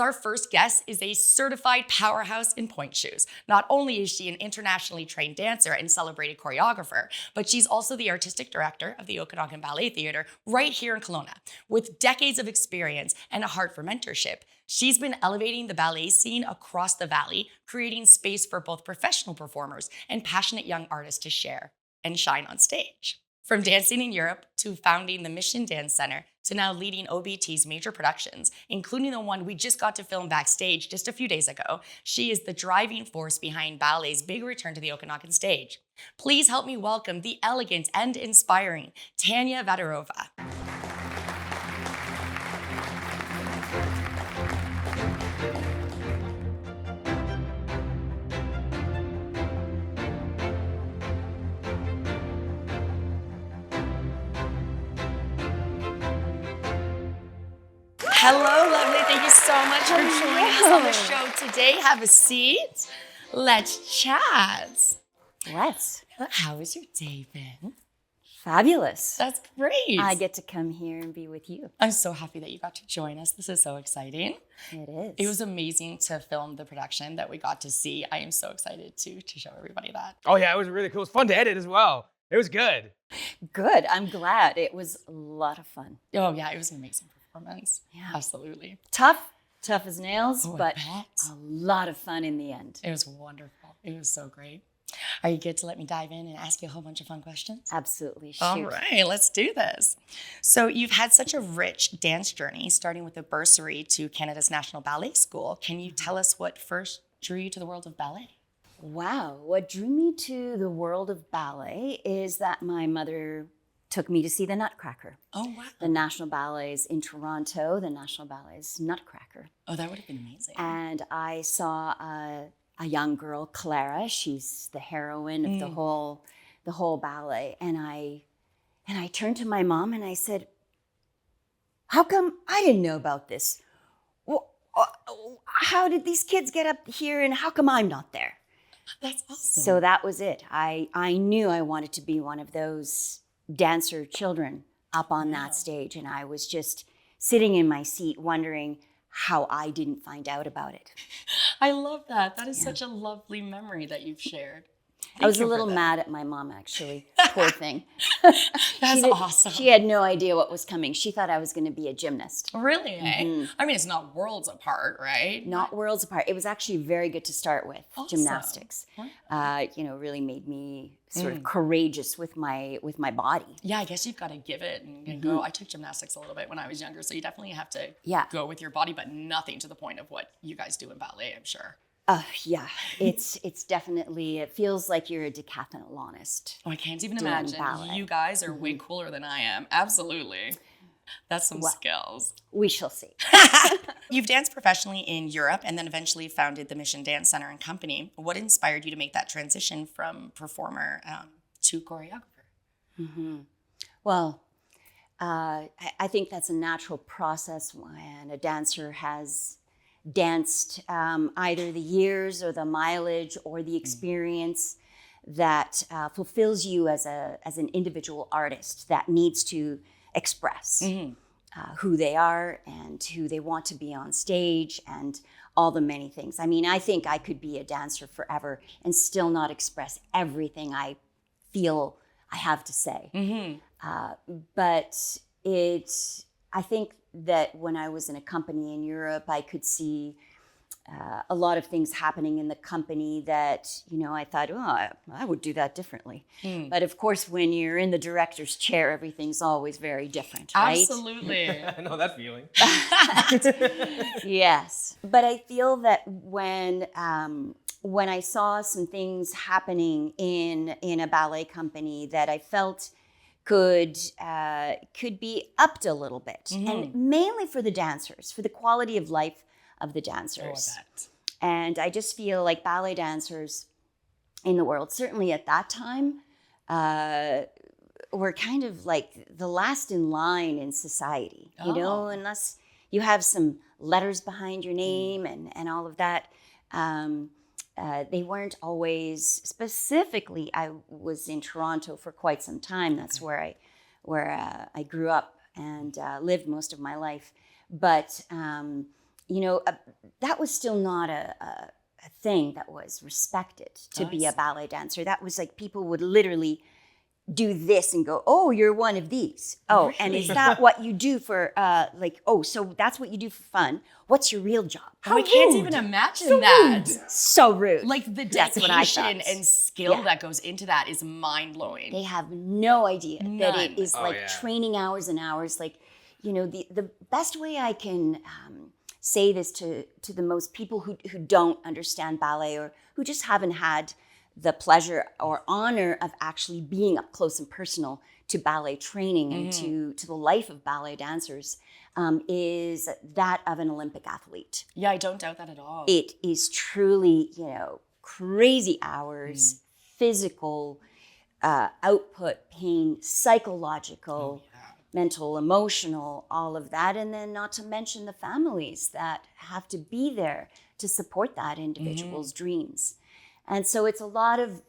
Our first guest is a certified powerhouse in pointe shoes. Not only is she an internationally trained dancer and celebrated choreographer, but she's also the artistic director of the Okanagan Ballet Theatre right here in Kelowna. With decades of experience and a heart for mentorship, she's been elevating the ballet scene across the valley, creating space for both professional performers and passionate young artists to share and shine on stage. From dancing in Europe to founding the Mission Dance Center to now leading OBT's major productions, including the one we just got to film backstage just a few days ago, she is the driving force behind ballet's big return to the Okanagan stage. Please help me welcome the elegant and inspiring Tanya Vadurova. Hello, lovely. Thank you so much for joining us on the show today. Have a seat. Let's chat. Let's. How has your day been? Fabulous. That's great. I get to come here and be with you. I'm so happy that you got to join us. This is so exciting. It is. It was amazing to film the production that we got to see. I am so excited to show everybody that. Oh yeah, it was really cool. It was fun to edit as well. It was good. Good. I'm glad. It was a lot of fun. Oh yeah, it was an amazing performance. Yeah. Absolutely. Tough as nails, Oh, I but bet. a lot of fun in the end. It was wonderful. It was so great. Are you good to let me dive in and ask you a whole bunch of fun questions? Absolutely. Shoot. All right, let's do this. So you've had such a rich dance journey, starting with the bursary to Canada's National Ballet School. Can you tell us what first drew you to the world of ballet? Wow. What drew me to the world of ballet is that my mother took me to see the Nutcracker. Oh, wow. The National Ballets in Toronto, the National Ballets Nutcracker. Oh, that would have been amazing. And I saw a young girl, Clara. She's the heroine of the whole ballet. And I turned to my mom and I said, "How come I didn't know about this? How did these kids get up here and how come I'm not there?" That's awesome. So that was it. I knew I wanted to be one of those dancer children up on that stage. And I was just sitting in my seat wondering how I didn't find out about it. I love that. That is such a lovely memory that you've shared. I was a Thank you little for that. mad at my mom, actually. Poor thing. That's awesome. She had no idea what was coming. She thought I was going to be a gymnast. Really, eh? I mean, it's not worlds apart, right? Not worlds apart. It was actually very good to start with, Awesome. gymnastics. Really made me sort of courageous with my body. Yeah, I guess you've got to give it and go. I took gymnastics a little bit when I was younger, so you definitely have to go with your body, but nothing to the point of what you guys do in ballet, I'm sure. Yeah, it's definitely, it feels like you're a decathlonist. Oh, I can't even doing imagine. ballet. You guys are way cooler than I am. Absolutely. That's some skills. We shall see. You've danced professionally in Europe and then eventually founded the Mission Dance Center and Company. What inspired you to make that transition from performer to choreographer? Well, I think that's a natural process when a dancer has danced either the years or the mileage or the experience that fulfills you as an individual artist that needs to express who they are and who they want to be on stage and all the many things. I mean, I think I could be a dancer forever and still not express everything I feel I have to say. But I think that when I was in a company in Europe, I could see a lot of things happening in the company that, I thought, I would do that differently. But of course, when you're in the director's chair, everything's always very different, right? Absolutely. I know that feeling. Yes. But I feel that when I saw some things happening in a ballet company that I felt could be upped a little bit, and mainly for the dancers, for the quality of life of the dancers. Oh, I bet. And I just feel like ballet dancers in the world, certainly at that time, were kind of like the last in line in society, unless you have some letters behind your name and all of that. They weren't always specifically. I was in Toronto for quite some time. That's where I grew up and lived most of my life. But that was still not a thing that was respected to be a ballet dancer. That was like people would literally do this and go, oh, you're one of these. Oh, and is that what you do for, so that's what you do for fun. What's your real job? I can't even imagine that. So rude. Like the That's what I dedication thought. and skill that goes into that is mind-blowing. They have no idea that None. it is training hours and hours. Like, the best way I can say this to the most people who don't understand ballet or who just haven't had the pleasure or honor of actually being up close and personal to ballet training and to the life of ballet dancers is that of an Olympic athlete. Yeah, I don't doubt that at all. It is truly, crazy hours, physical output, pain, psychological, mental, emotional, all of that. And then not to mention the families that have to be there to support that individual's dreams. And so it's a lot of,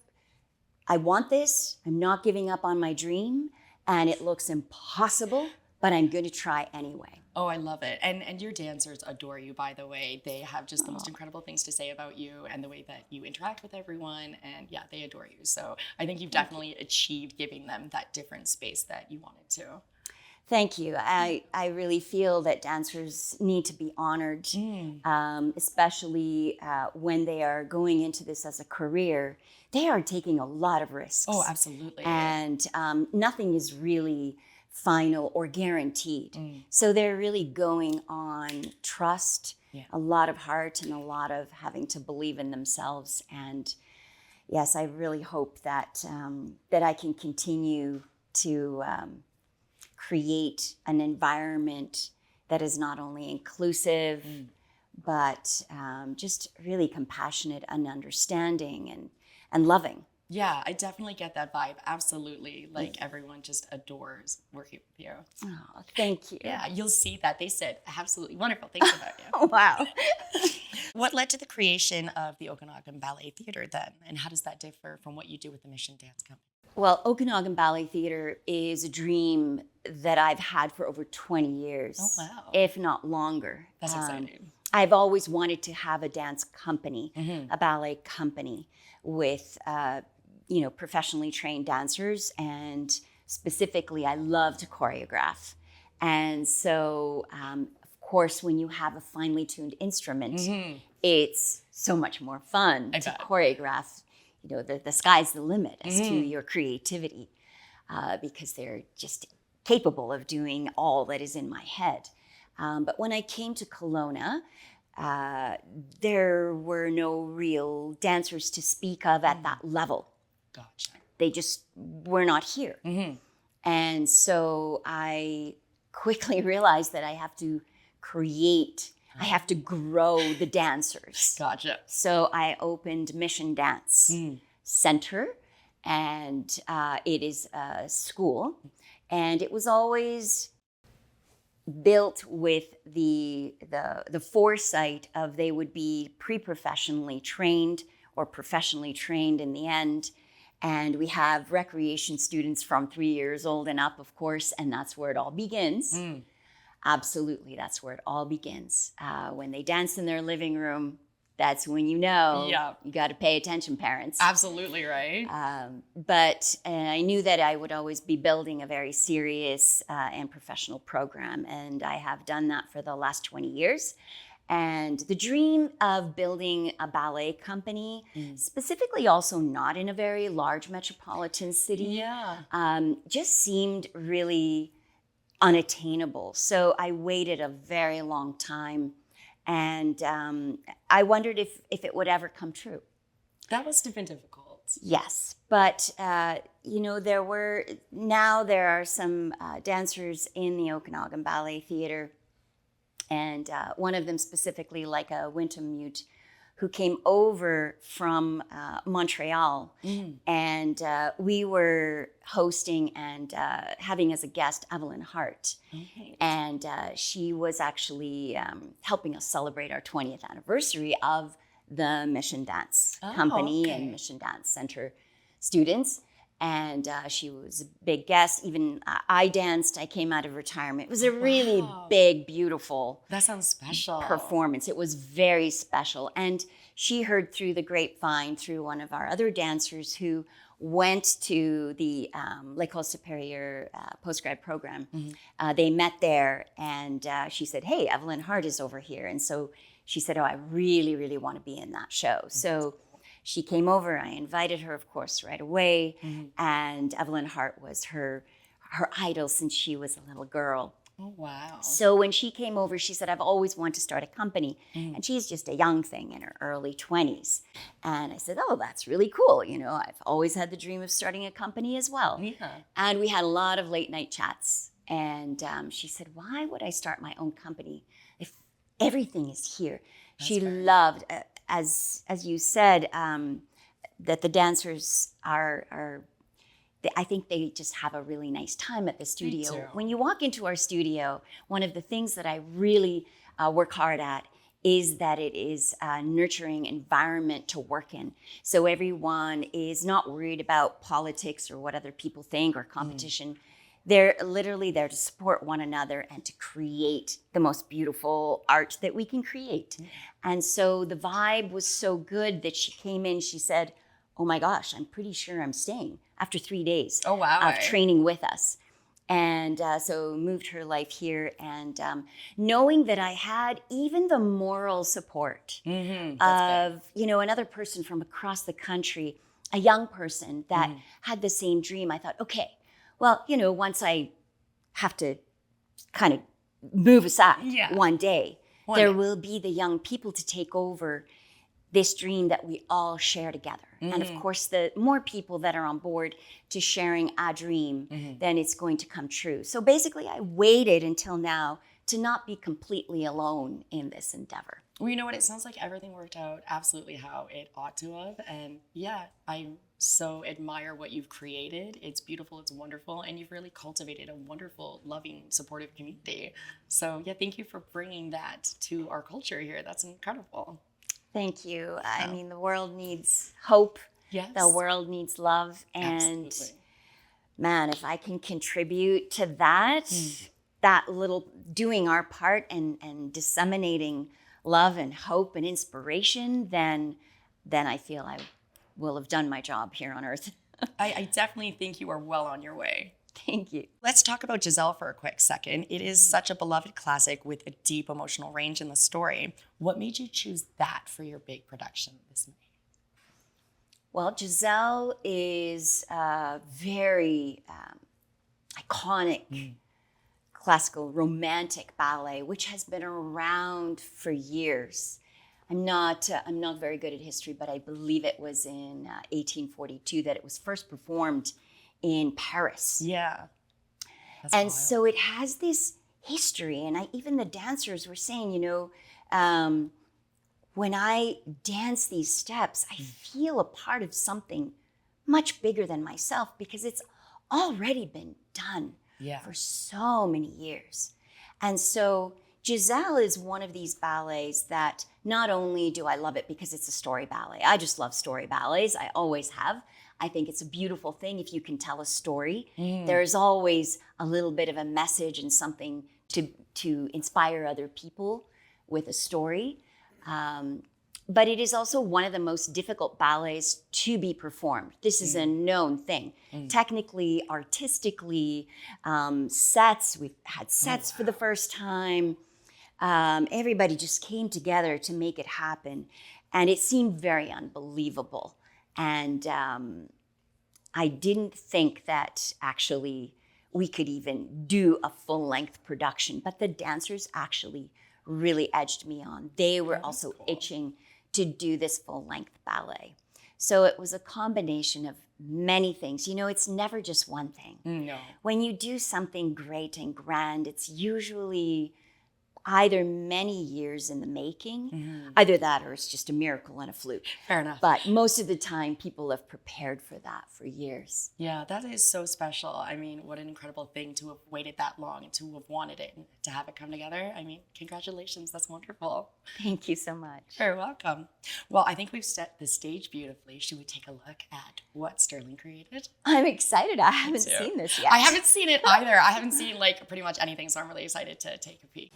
I want this, I'm not giving up on my dream, and it looks impossible, but I'm going to try anyway. Oh, I love it. And your dancers adore you, by the way. They have just the most incredible things to say about you and the way that you interact with everyone. And yeah, they adore you. So I think you've definitely achieved giving them that different space that you wanted to. Thank you. I really feel that dancers need to be honored, especially when they are going into this as a career. They are taking a lot of risks. Oh, absolutely. And nothing is really final or guaranteed. So they're really going on trust, a lot of heart, and a lot of having to believe in themselves. And yes, I really hope that that I can continue to create an environment that is not only inclusive, but just really compassionate and understanding and loving. Yeah, I definitely get that vibe. Absolutely. Like everyone just adores working with you. Oh, thank you. Yeah, you'll see that. They said absolutely wonderful things about you. Oh, wow. What led to the creation of the Okanagan Ballet Theatre then? And how does that differ from what you do with the Mission Dance Company? Well, Okanagan Ballet Theatre is a dream that I've had for over 20 years. Oh, wow. If not longer. That's exciting. I've always wanted to have a dance company, a ballet company with, professionally trained dancers. And specifically, I love to choreograph. And so, of course, when you have a finely tuned instrument, it's so much more fun to choreograph. The sky's the limit as to your creativity because they're just capable of doing all that is in my head. But when I came to Kelowna, there were no real dancers to speak of at that level. Gotcha. They just were not here. And so I quickly realized that I have to create, I have to grow the dancers. Gotcha. So I opened Mission Dance Center, and it is a school. And it was always built with the foresight of they would be pre-professionally trained or professionally trained in the end. And we have recreation students from 3 years old and up, of course, and that's where it all begins. Absolutely, that's where it all begins. When they dance in their living room, that's when you know you got to pay attention, parents. Absolutely, right? But I knew that I would always be building a very serious and professional program, and I have done that for the last 20 years. And the dream of building a ballet company, specifically also not in a very large metropolitan city, just seemed really unattainable. So I waited a very long time, and I wondered if it would ever come true. That must have been difficult. Yes, but there are some dancers in the Okanagan Ballet Theatre, and one of them specifically, like a Wintemute, who came over from Montreal, and we were hosting and having as a guest Evelyn Hart, and she was actually helping us celebrate our 20th anniversary of the Mission Dance Company and Mission Dance Center students. And she was a big guest. Even I danced. I came out of retirement. It was a really big, beautiful That sounds special. performance. It was very special. And she heard through the grapevine, through one of our other dancers who went to the L'École Supérieure postgrad program. They met there, and she said, "Hey, Evelyn Hart is over here." And so she said, "Oh, I really, really want to be in that show." So she came over. I invited her, of course, right away. And Evelyn Hart was her idol since she was a little girl. Oh, wow. So when she came over, she said, "I've always wanted to start a company." And she's just a young thing in her early 20s. And I said, "Oh, that's really cool. You know, I've always had the dream of starting a company as well." Yeah. And we had a lot of late night chats. And she said, "Why would I start my own company if everything is here?" She loved, as you said, that the dancers are I think they just have a really nice time at the studio. too. When you walk into our studio, one of the things that I really work hard at is that it is a nurturing environment to work in. So everyone is not worried about politics or what other people think or competition. They're literally there to support one another and to create the most beautiful art that we can create. And so the vibe was so good that she came in, she said, "Oh my gosh, I'm pretty sure I'm staying," after 3 days Oh, wow. of training with us. And so moved her life here. And knowing that I had even the moral support of, you know, another person from across the country, a young person that had the same dream, I thought, okay, well, you know, once I have to kind of move aside one day, there will be the young people to take over this dream that we all share together. And of course, the more people that are on board to sharing a dream, then it's going to come true. So basically, I waited until now to not be completely alone in this endeavor. Well, you know what? It sounds like everything worked out absolutely how it ought to have. And yeah, I so admire what you've created. It's beautiful, it's wonderful, and you've really cultivated a wonderful, loving, supportive community. So yeah, thank you for bringing that to our culture here. That's incredible. Thank you. I mean, the world needs hope. Yes. The world needs love. And Absolutely. man, if I can contribute to that, that little doing our part and disseminating love and hope and inspiration, then I feel I will have done my job here on earth. I definitely think you are well on your way. Thank you. Let's talk about Giselle for a quick second. It is such a beloved classic with a deep emotional range in the story. What made you choose that for your big production this May? Well, Giselle is a very iconic classical romantic ballet, which has been around for years. I'm not very good at history, but I believe it was in 1842 that it was first performed in Paris. Yeah. That's And wild. so it has this history. And even the dancers were saying, you know, when I dance these steps, I feel a part of something much bigger than myself because it's already been done for so many years. And so Giselle is one of these ballets that not only do I love it because it's a story ballet, I just love story ballets, I always have. I think it's a beautiful thing if you can tell a story. There's always a little bit of a message and something to inspire other people with a story. But it is also one of the most difficult ballets to be performed. This is a known thing. Technically, artistically, sets, we've had sets for the first time. Everybody just came together to make it happen. And it seemed very unbelievable. And I didn't think that actually we could even do a full-length production, but the dancers actually really edged me on. They were also itching to do this full-length ballet. So it was a combination of many things. You know, it's never just one thing. No. When you do something great and grand, it's usually either many years in the making, either that or it's just a miracle and a fluke. Fair enough. But most of the time, people have prepared for that for years. Yeah, that is so special. I mean, what an incredible thing to have waited that long and to have wanted it and to have it come together. I mean, congratulations. That's wonderful. Thank you so much. You're welcome. Well, I think we've set the stage beautifully. Should we take a look at what Sterling created? I'm excited. I haven't too. seen this yet. I haven't seen it either. I haven't seen like pretty much anything, so I'm really excited to take a peek.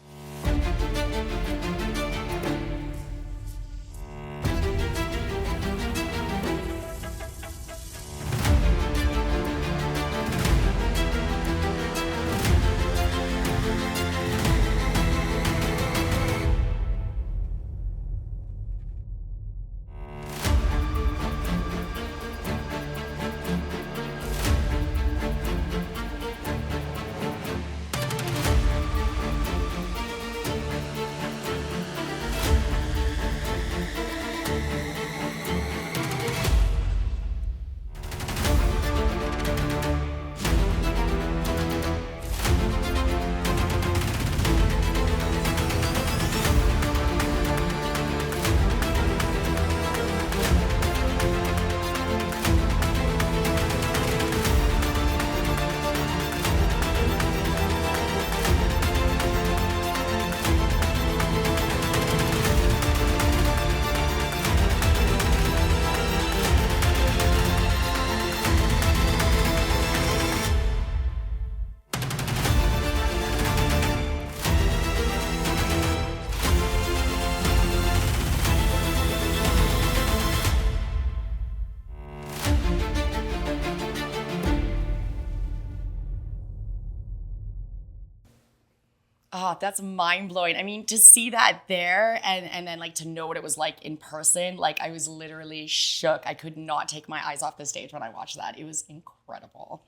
Oh, that's mind blowing. I mean, to see that there and then like to know what it was like in person, like I was literally shook. I could not take my eyes off the stage when I watched that. It was incredible.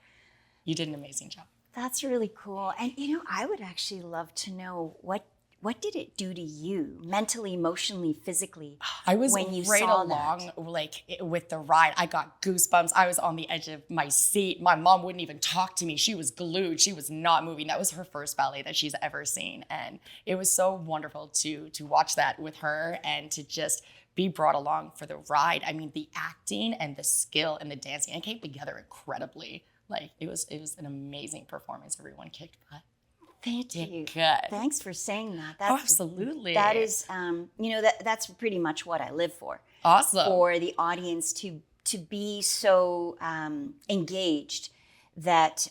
You did an amazing job. That's really cool. And I would actually love to know what did it do to you mentally, emotionally, physically? I was when you right saw along that? like with the ride. I got goosebumps. I was on the edge of my seat. My mom wouldn't even talk to me. She was glued. She was not moving. That was her first ballet that she's ever seen. And it was so wonderful to watch that with her and to just be brought along for the ride. I mean, the acting and the skill and the dancing, it came together incredibly. Like it was an amazing performance. Everyone kicked butt. Thank you. Good. Thanks for saying that. Oh, absolutely. That is, that's pretty much what I live for. Awesome. For the audience to be so engaged that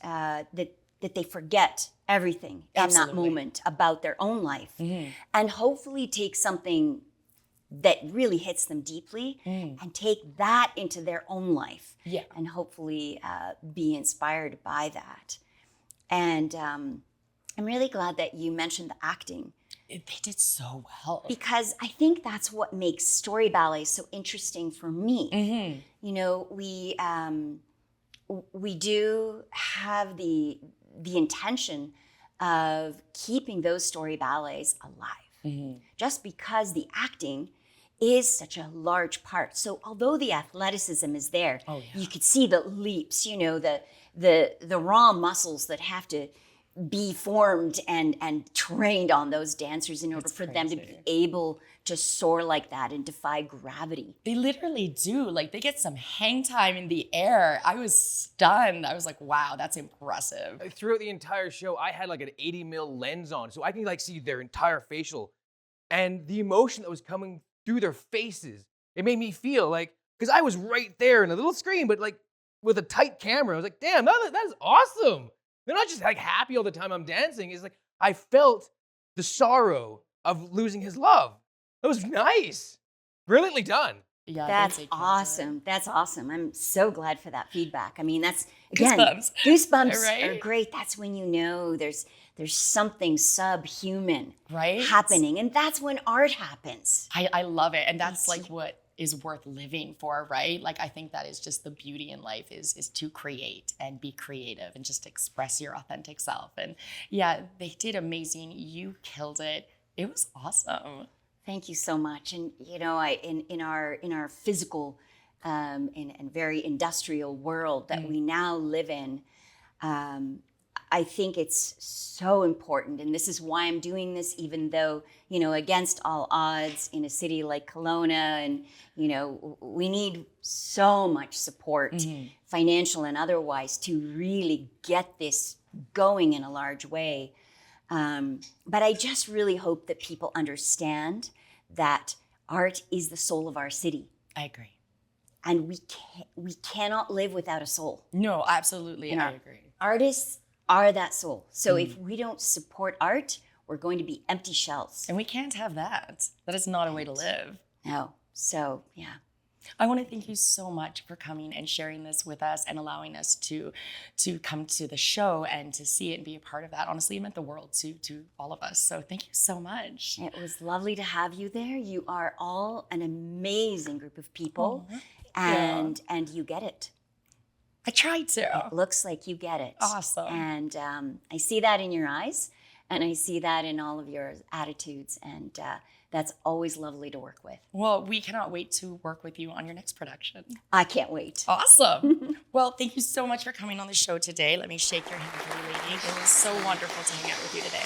they forget everything in that Absolutely. moment about their own life, and hopefully take something that really hits them deeply and take that into their own life. Yeah. And hopefully be inspired by that. And I'm really glad that you mentioned the acting, They did so well. because I think that's what makes story ballet so interesting for me. We do have the intention of keeping those story ballets alive, just because the acting is such a large part. So although the athleticism is there, you could see the leaps, the raw muscles that have to be formed and trained on those dancers in order for them to be able to soar like that and defy gravity. They literally do. Like they get some hang time in the air. I was stunned. I was like, wow, that's impressive. Throughout the entire show, I had like an 80 mil lens on, so I can like see their entire facial and the emotion that was coming through their faces. It made me feel like, because I was right there in a little screen, but like with a tight camera, I was like, damn, that is awesome. They're not just like happy all the time I'm dancing. It's like I felt the sorrow of losing his love. That was nice. Brilliantly done. Yeah, That's they killed it. awesome. That's awesome. I'm so glad for that feedback. I mean, that's, again, Goosebumps. goosebumps Right? are great. That's when you know there's something subhuman Right? happening. And that's when art happens. I love it. And that's like what is worth living for, right? Like I think that is just the beauty in life is to create and be creative and just express your authentic self. And yeah, they did amazing. You killed it. It was awesome. Thank you so much. And in our physical and very industrial world that we now live in, I think it's so important, and this is why I'm doing this, even though, you know, against all odds in a city like Kelowna, and, you know, we need so much support, financial and otherwise, to really get this going in a large way. But I just really hope that people understand that art is the soul of our city. I agree. And we cannot live without a soul. No, absolutely. You know, I agree. Artists are that soul. So if we don't support art, we're going to be empty shells. And we can't have that. That is not a way to live. No. So, yeah. I want to thank you so much for coming and sharing this with us and allowing us to come to the show and to see it and be a part of that. Honestly, it meant the world to all of us. So thank you so much. It was lovely to have you there. You are all an amazing group of people, and you get it. I tried to. It looks like you get it. Awesome. And I see that in your eyes, and I see that in all of your attitudes, and that's always lovely to work with. Well, we cannot wait to work with you on your next production. I can't wait. Awesome. Well, thank you so much for coming on the show today. Let me shake your hand, pretty lady. It was so wonderful to hang out with you today.